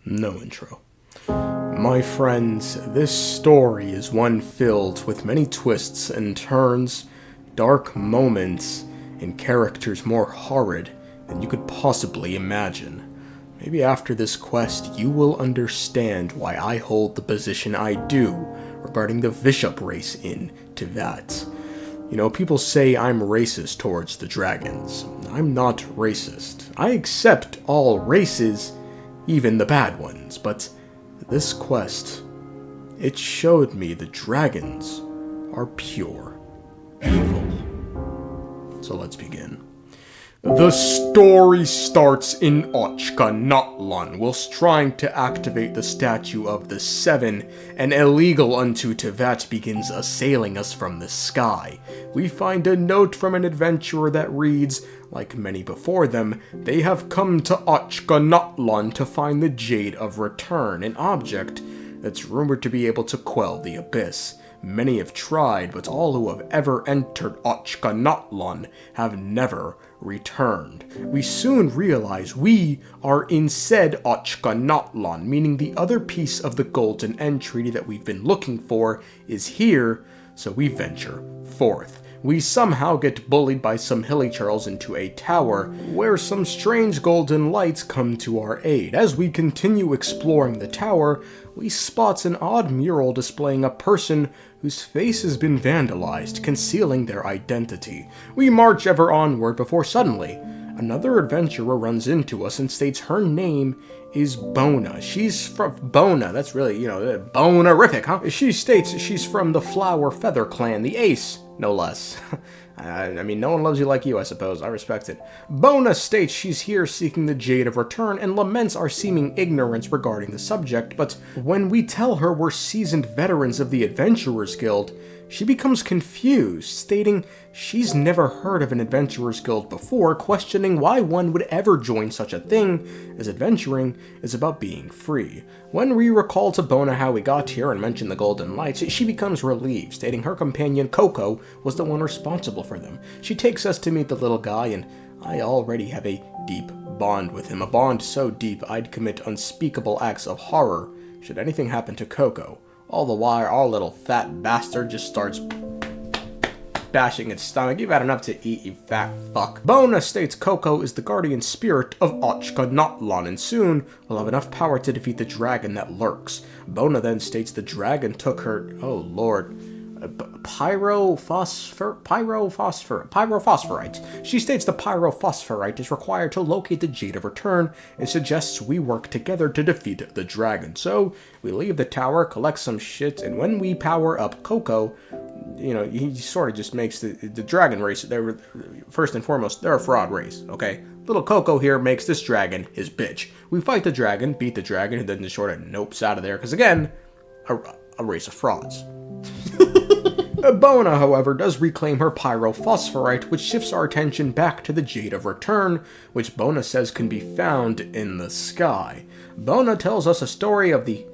No intro. My friends, this story is one filled with many twists and turns, dark moments, and characters more horrid than you could possibly imagine. Maybe after this quest you will understand why I hold the position I do regarding the bishop race in Teyvat. You know, people say I'm racist towards the dragons. I'm not racist. I accept all races, even the bad ones, but this quest, it showed me the dragons are pure evil. So let's begin. The story starts in Ochkanatlan, whilst trying to activate the statue of the Seven, and illegal unto Teyvat begins assailing us from the sky. We find a note from an adventurer that reads, like many before them, they have come to Ochkanatlan to find the Jade of Return, an object that's rumored to be able to quell the abyss. Many have tried, but all who have ever entered Ochkanatlan have never returned. We soon realize we are in said Ochkanatlan, meaning the other piece of the golden end treaty that we've been looking for is here, so we venture forth. We somehow get bullied by some hilly churls into a tower, where some strange golden lights come to our aid. As we continue exploring the tower, we spot an odd mural displaying a person whose face has been vandalized, concealing their identity. We march ever onward before suddenly, another adventurer runs into us and states her name is Bona. She's from Bona, that's really, bonerific, huh? She states she's from the Flower Feather clan, the Ace, no less. I mean, no one loves you like you, I suppose. I respect it. Bona states she's here seeking the Jade of Return and laments our seeming ignorance regarding the subject, but when we tell her we're seasoned veterans of the Adventurers Guild, she becomes confused, stating she's never heard of an Adventurers Guild before, questioning why one would ever join such a thing, as adventuring is about being free. When we recall to Bona how we got here and mention the Golden Lights, she becomes relieved, stating her companion Coco was the one responsible for them. She takes us to meet the little guy, and I already have a deep bond with him, a bond so deep I'd commit unspeakable acts of horror should anything happen to Coco. All the while, our little fat bastard just starts bashing its stomach. You've had enough to eat, you fat fuck. Bona states Coco is the guardian spirit of Ochkanatlan, and soon will have enough power to defeat the dragon that lurks. Bona then states the dragon took her, oh lord, pyrophosphorite. She states the pyrophosphorite is required to locate the Jade of Return and suggests we work together to defeat the dragon. So we leave the tower, collect some shit, and when we power up Coco, he sort of just makes the dragon race. They're, first and foremost, they're a fraud race, okay? Little Coco here makes this dragon his bitch. We fight the dragon, beat the dragon, and then just sort of nopes out of there, because again, a race of frauds. Bona, however, does reclaim her pyrophosphorite, which shifts our attention back to the Jade of Return, which Bona says can be found in the sky. Bona tells us a story of the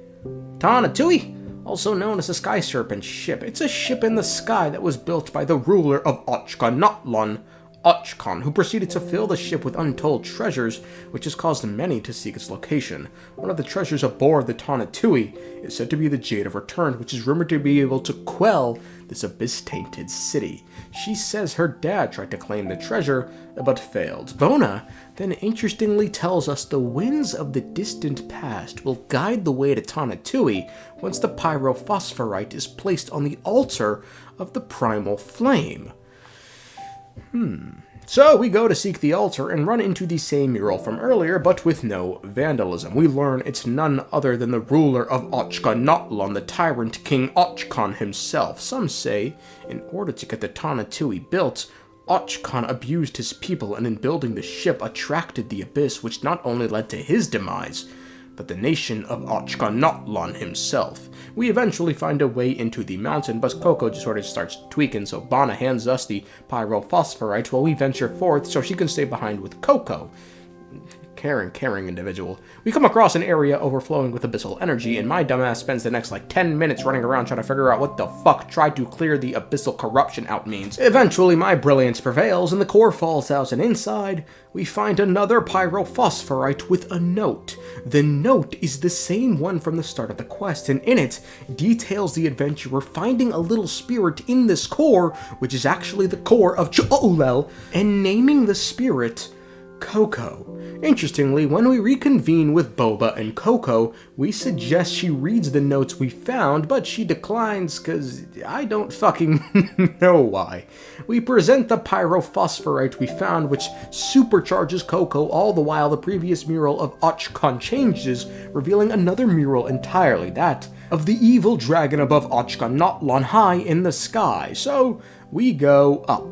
Tanatui, also known as the Sky Serpent ship. It's a ship in the sky that was built by the ruler of Ochkanatlan, Och-kan, who proceeded to fill the ship with untold treasures, which has caused many to seek its location. One of the treasures aboard the Tanatui is said to be the Jade of Return, which is rumored to be able to quell this abyss-tainted city. She says her dad tried to claim the treasure, but failed. Bona then interestingly tells us the winds of the distant past will guide the way to Tanatui once the pyrophosphorite is placed on the altar of the primal flame. So we go to seek the altar and run into the same mural from earlier, but with no vandalism. We learn it's none other than the ruler of Ochkanatlan, the tyrant King Och-kan himself. Some say, in order to get the Tanatui built, Och-kan abused his people and in building the ship attracted the abyss, which not only led to his demise, but the nation of Ochkanatlan himself. We eventually find a way into the mountain, but Coco just sort of starts tweaking, so Bona hands us the pyrophosphorite while we venture forth so she can stay behind with Coco. Caring individual. We come across an area overflowing with abyssal energy, and my dumbass spends the next, 10 minutes running around trying to figure out what the fuck try to clear the abyssal corruption out means. Eventually, my brilliance prevails, and the core falls out, and inside, we find another pyrophosphorite with a note. The note is the same one from the start of the quest, and in it, details the adventurer finding a little spirit in this core, which is actually the core of Cholel, and naming the spirit Coco. Interestingly, when we reconvene with Boba and Coco, we suggest she reads the notes we found, but she declines cause I don't fucking know why. We present the pyrophosphorite we found, which supercharges Coco, all the while the previous mural of Och-kan changes, revealing another mural entirely, that of the evil dragon above Ochkanatlan high in the sky. So we go up.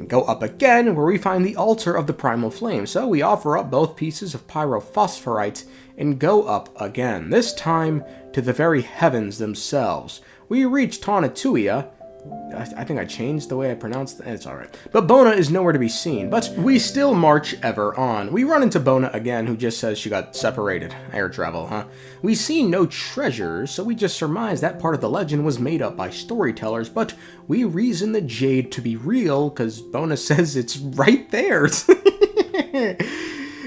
Go up again, where we find the altar of the primal flame, so we offer up both pieces of pyrophosphorite and go up again, this time to the very heavens themselves. We reach Tonatuia. I think I changed the way I pronounced it. It's alright. But Bona is nowhere to be seen, but we still march ever on. We run into Bona again, who just says she got separated. Air travel, huh? We see no treasures, so we just surmise that part of the legend was made up by storytellers, but we reason the jade to be real, because Bona says it's right there.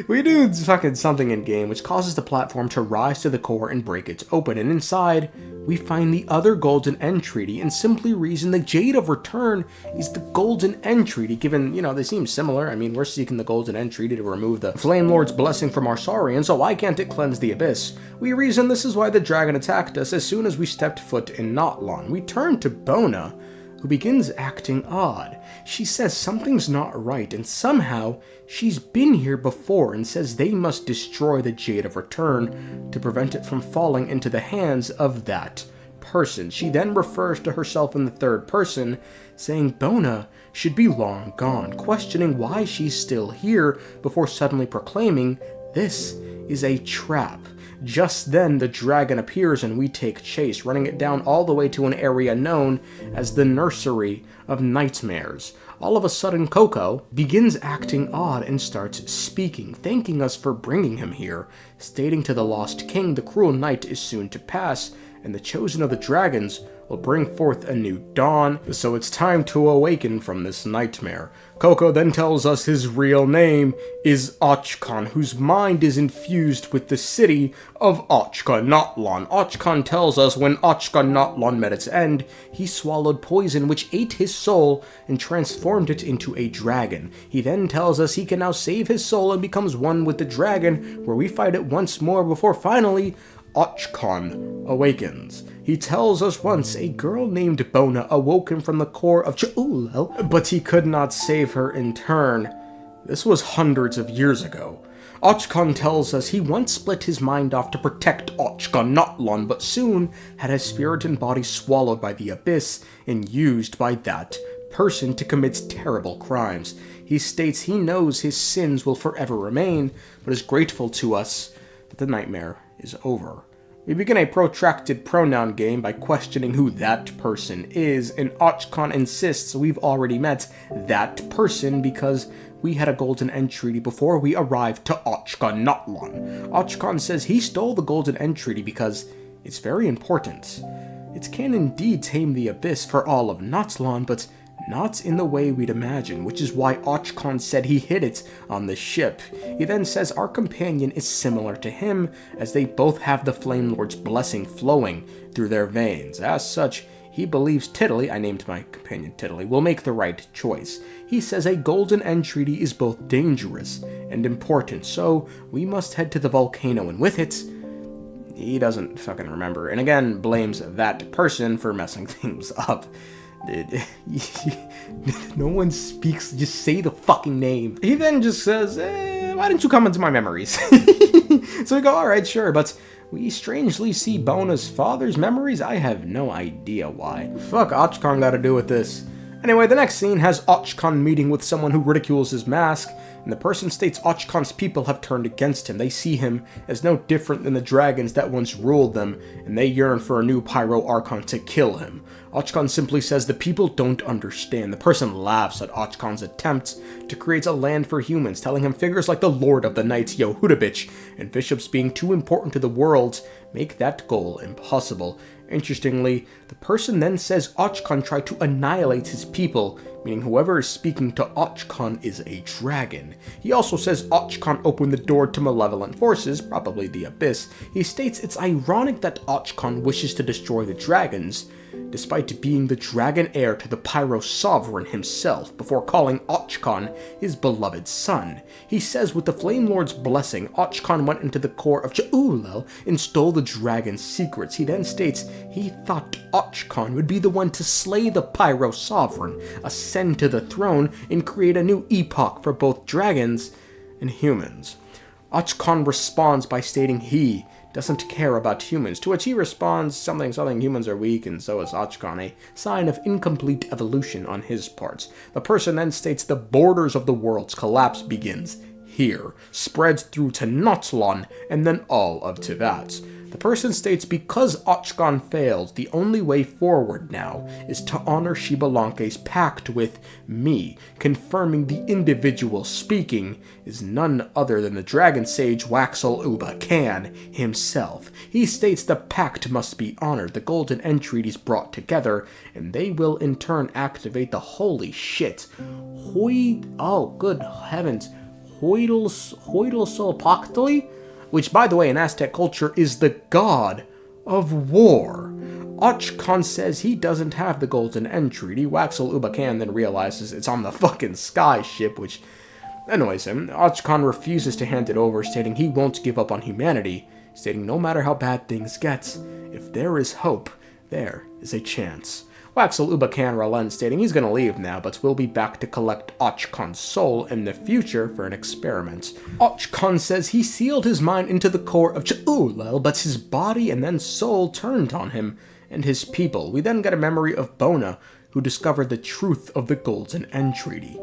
We do fucking something in-game, which causes the platform to rise to the core and break it open, and inside, we find the other Golden Entreaty, and simply reason the Jade of Return is the Golden Entreaty, given, they seem similar. I mean, we're seeking the Golden Entreaty to remove the Flame Lord's blessing from our Saurian, so why can't it cleanse the Abyss? We reason this is why the dragon attacked us as soon as we stepped foot in Natlan. We turn to Bona, who begins acting odd. She says something's not right, and somehow she's been here before and says they must destroy the Jade of Return to prevent it from falling into the hands of that person. She then refers to herself in the third person, saying Bona should be long gone, questioning why she's still here before suddenly proclaiming this is a trap. Just then, the dragon appears and we take chase, running it down all the way to an area known as the Nursery of Nightmares. All of a sudden, Coco begins acting odd and starts speaking, thanking us for bringing him here, stating to the Lost King the cruel night is soon to pass, and the chosen of the dragons will bring forth a new dawn, so it's time to awaken from this nightmare. Coco then tells us his real name is Och-kan, whose mind is infused with the city of Ochkanatlan. Och-kan tells us when Ochkanatlan met its end, he swallowed poison which ate his soul and transformed it into a dragon. He then tells us he can now save his soul and becomes one with the dragon, where we fight it once more before finally Och-kan awakens. He tells us once a girl named Bona awoken from the core of Cholel, but he could not save her in turn. This was hundreds of years ago. Och-kan tells us he once split his mind off to protect Ochkanatlan, but soon had his spirit and body swallowed by the abyss and used by that person to commit terrible crimes. He states he knows his sins will forever remain, but is grateful to us that the nightmare is over. We begin a protracted pronoun game by questioning who that person is, and Och-kan insists we've already met that person because we had a golden entreaty before we arrived to Ochkanatlan. Och-kan says he stole the golden entreaty because it's very important. It can indeed tame the abyss for all of Natlan, but not in the way we'd imagine, which is why Och-kan said he hid it on the ship. He then says our companion is similar to him, as they both have the Flame Lord's blessing flowing through their veins. As such, he believes Tiddly, I named my companion Tiddly, will make the right choice. He says a golden entreaty is both dangerous and important, so we must head to the volcano, and with it, he doesn't fucking remember, and again blames that person for messing things up. Dude, no one speaks, just say the fucking name. He then just says, why didn't you come into my memories? So we go, alright, sure, but we strangely see Bona's father's memories? I have no idea why. Fuck Och-kan got to do with this. Anyway, the next scene has Och-kan meeting with someone who ridicules his mask, and the person states Och-kan's people have turned against him. They see him as no different than the dragons that once ruled them, and they yearn for a new pyro archon to kill him. Och-kan simply says the people don't understand. The person laughs at Och-kan's attempts to create a land for humans, telling him figures like the Lord of the Knights Yehudabich and bishops being too important to the world make that goal impossible. Interestingly, the person then says Och-kan tried to annihilate his people, meaning whoever is speaking to Och-kan is a dragon. He also says Och-kan opened the door to malevolent forces, probably the Abyss. He states it's ironic that Och-kan wishes to destroy the dragons, despite being the dragon heir to the Pyro Sovereign himself, before calling Och-kan his beloved son. He says with the Flame Lord's blessing, Och-kan went into the core of Cha'ulel and stole the dragon's secrets. He then states he thought Och-kan would be the one to slay the Pyro Sovereign, ascend to the throne, and create a new epoch for both dragons and humans. Och-kan responds by stating he doesn't care about humans, to which he responds something humans are weak and so is Och-kan, a sign of incomplete evolution on his part. The person then states the borders of the world's collapse begins here, spreads through to Notlan, and then all of Tivat. The person states because Och-kan failed, the only way forward now is to honor Xbalanque's pact with me, confirming the individual speaking is none other than the dragon sage Ubah himself. He states the pact must be honored, the golden entreaties brought together, and they will in turn activate the holy shit. Oh, good heavens. Hoidolsolpactli? Which, by the way, in Aztec culture is the god of war. Och-kan says he doesn't have the golden entreaty. Ubah then realizes it's on the fucking sky ship, which annoys him. Och-kan refuses to hand it over, stating he won't give up on humanity, stating no matter how bad things get, if there is hope, there is a chance. Ubah relents, stating he's gonna leave now, but will be back to collect Och-kan's soul in the future for an experiment. Och-kan says he sealed his mind into the core of Cha'ulel, but his body and then soul turned on him and his people. We then get a memory of Bona, who discovered the truth of the golden entreaty.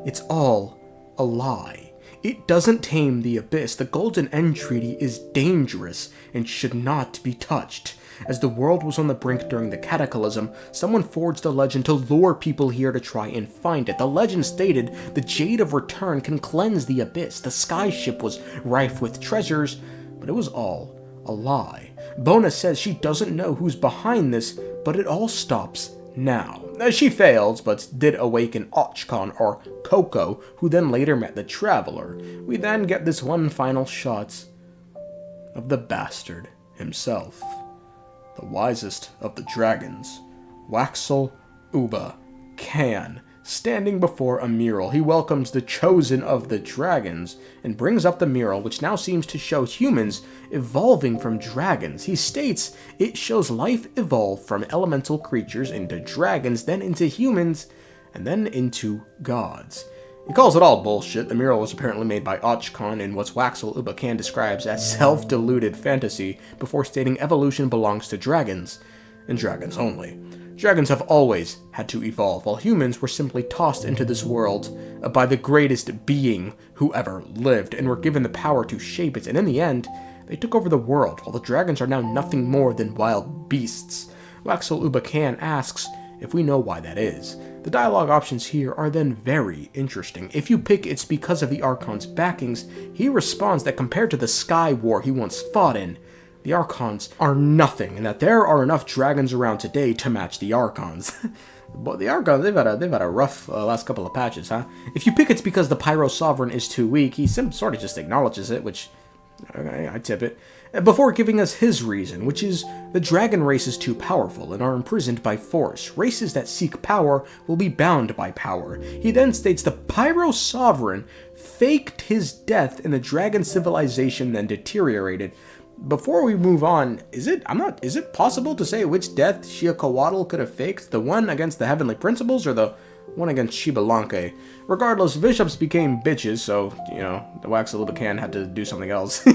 It's all a lie. It doesn't tame the Abyss. The golden entreaty is dangerous and should not be touched. As the world was on the brink during the cataclysm, someone forged a legend to lure people here to try and find it. The legend stated the Jade of Return can cleanse the Abyss. The skyship was rife with treasures, but it was all a lie. Bona says she doesn't know who's behind this, but it all stops now. She fails, but did awaken Och-kan, or Coco, who then later met the Traveler. We then get this one final shot of the bastard himself. The wisest of the dragons, Ubah, standing before a mural. He welcomes the chosen of the dragons and brings up the mural, which now seems to show humans evolving from dragons. He states it shows life evolve from elemental creatures into dragons, then into humans, and then into gods. He calls it all bullshit. The mural was apparently made by Och-kan in what Ubah describes as self-deluded fantasy, before stating evolution belongs to dragons, and dragons only. Dragons have always had to evolve, while humans were simply tossed into this world by the greatest being who ever lived, and were given the power to shape it, and in the end, they took over the world, while the dragons are now nothing more than wild beasts. Ubah asks if we know why that is. The dialogue options here are then very interesting. If you pick it's because of the Archon's backings, he responds that compared to the Sky War he once fought in, the Archons are nothing, and that there are enough dragons around today to match the Archons. But the Archons, they've had a rough last couple of patches, huh? If you pick it's because the Pyro Sovereign is too weak, he sort of just acknowledges it, which I tip it, before giving us his reason, which is the dragon race is too powerful and are imprisoned by force. Races that seek power will be bound by power. He then states the Pyro Sovereign faked his death in the dragon civilization, then deteriorated. Before we move on, is it possible to say which death Xiacoatl could have faked? The one against the Heavenly Principles or the one against Xbalanque? Regardless, bishops became bitches, so, the Waxaklahun had to do something else.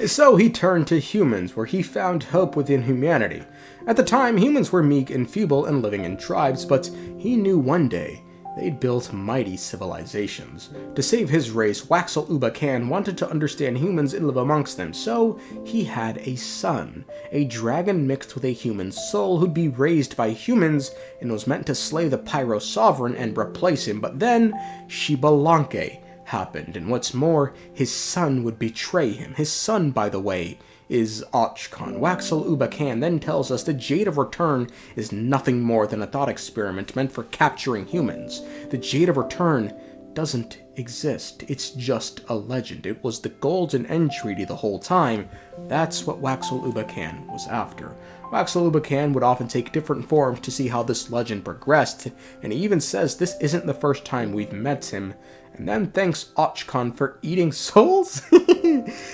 So he turned to humans, where he found hope within humanity. At the time, humans were meek and feeble and living in tribes, but he knew one day they'd built mighty civilizations. To save his race, Ubah wanted to understand humans and live amongst them, so he had a son, a dragon mixed with a human soul who'd be raised by humans and was meant to slay the Pyro Sovereign and replace him, but then Shibalanke happened, and what's more, his son would betray him. His son, by the way, is Och-kan. Ubah then tells us the Jade of Return is nothing more than a thought experiment meant for capturing humans. The Jade of Return doesn't exist. It's just a legend. It was the Golden End Treaty the whole time. That's what Ubah was after. Ubah would often take different forms to see how this legend progressed, and he even says this isn't the first time we've met him, and then thanks Och-kan for eating souls?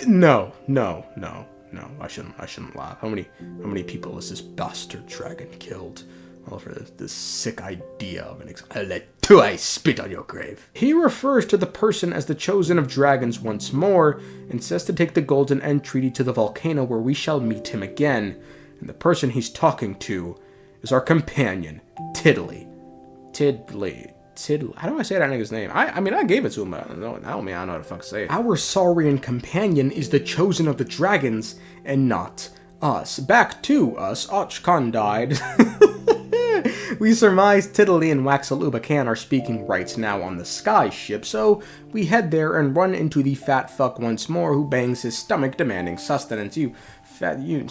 No, I shouldn't laugh. How many people has this bastard dragon killed? All for this sick idea of an I'll let two eyes spit on your grave. He refers to the person as the chosen of dragons once more, and says to take the Golden End Treaty to the volcano where we shall meet him again. And the person he's talking to is our companion, Tiddly. How do I say that nigga's name? I mean, I gave it to him, but I don't know how to fuck say it. Our saurian companion is the chosen of the dragons, and not us. Back to us, Och-kan died. We surmise Tiddly and Ubah are speaking right now on the sky ship, so we head there and run into the fat fuck once more, who bangs his stomach demanding sustenance. Let me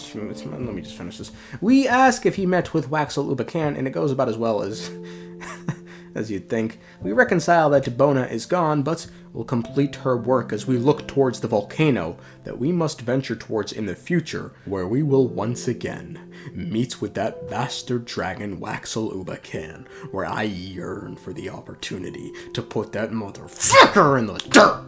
just finish this. We ask if he met with Ubah, and it goes about as well as as you'd think. We reconcile that Bona is gone, but will complete her work as we look towards the volcano that we must venture towards in the future, where we will once again meet with that bastard dragon Ubah, where I yearn for the opportunity to put that motherfucker in the dirt.